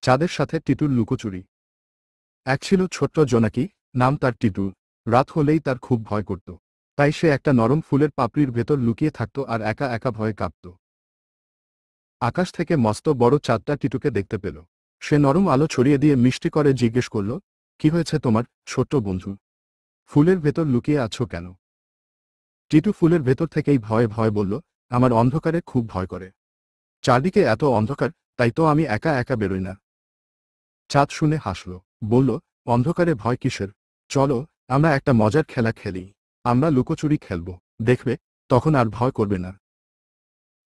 চাঁদের সাথে টিটুর লুকোচুরি। এক ছিল ছোট্ট জোনাকি, নাম তার টিটু। রাত হলেই তার খুব ভয় করত। তাই সে একটা নরম ফুলের পাপড়ির ভেতর লুকিয়ে থাকত আর একা একা ভয়ে কাঁপত। আকাশ থেকে মস্ত বড় চাঁদটা টিটুকে দেখতে পেল। সে নরম আলো ছড়িয়ে দিয়ে মিষ্টি করে জিজ্ঞেস করল, কি হয়েছে তোমার ছোট্ট বন্ধু? ফুলের ভেতর লুকিয়ে আছো কেন? টিটু ফুলের ভেতর থেকেই ভয়ে ভয়ে বলল, আমার অন্ধকারে খুব ভয় করে। চারদিকে এত অন্ধকার, তাই তো আমি একা একা বেরোই না। চাঁদ শুনে হাসল, বলল, অন্ধকারে ভয় কিসের? চলো, আমরা একটা মজার খেলা খেলি। আমরা লুকোচুরি খেলব, দেখবে, তখন আর ভয় করবে না।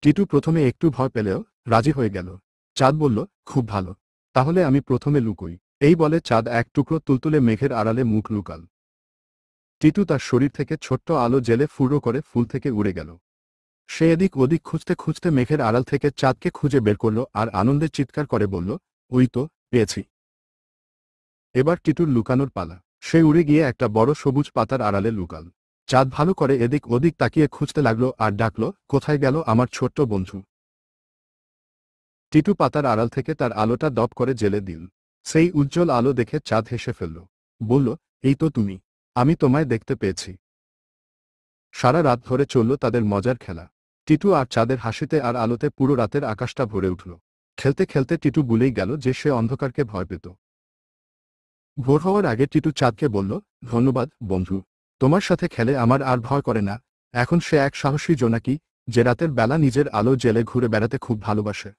টিটু প্রথমে একটু ভয় পেলেও রাজি হয়ে গেল। চাঁদ বলল, খুব ভালো, তাহলে আমি প্রথমে লুকোই। এই বলে চাঁদ এক টুকরো তুলতুলে মেঘের আড়ালে মুখ লুকাল। টিটু তার শরীর থেকে ছোট্ট আলো জেলে ফুরো করে ফুল থেকে উড়ে গেল। সে এদিক ওদিক খুঁজতে খুঁজতে মেঘের আড়াল থেকে চাঁদকে খুঁজে বের করল আর আনন্দে চিৎকার করে বলল, ওই তো, পেয়েছি। এবার টিটুর লুকানোর পালা। সে উড়ে গিয়ে একটা বড় সবুজ পাতার আড়ালে লুকাল। চাঁদ ভালো করে এদিক ওদিক তাকিয়ে খুঁজতে লাগলো আর ডাকল, কোথায় গেল আমার ছোট্ট বন্ধু? টিটু পাতার আড়াল থেকে তার আলোটা দপ করে জ্বেলে দিল। সেই উজ্জ্বল আলো দেখে চাঁদ হেসে ফেলল, বলল, এই তো তুমি, আমি তোমায় দেখতে পেয়েছি। সারা রাত ধরে চলল তাদের মজার খেলা। টিটু আর চাঁদের হাসিতে আর আলোতে পুরো রাতের আকাশটা ভরে উঠল। খেলতে খেলতে টিটু ভুলেই গেল যে সে অন্ধকারকে ভয় পেত। ভোর হওয়ার আগে টিটু চাঁদকে বলল, ধন্যবাদ বন্ধু, তোমার সাথে খেলে আমার আর ভয় করে না। এখন সে এক সাহসী জোনাকি, যে রাতের বেলা নিজের আলো জেলে ঘুরে বেড়াতে খুব ভালোবাসে।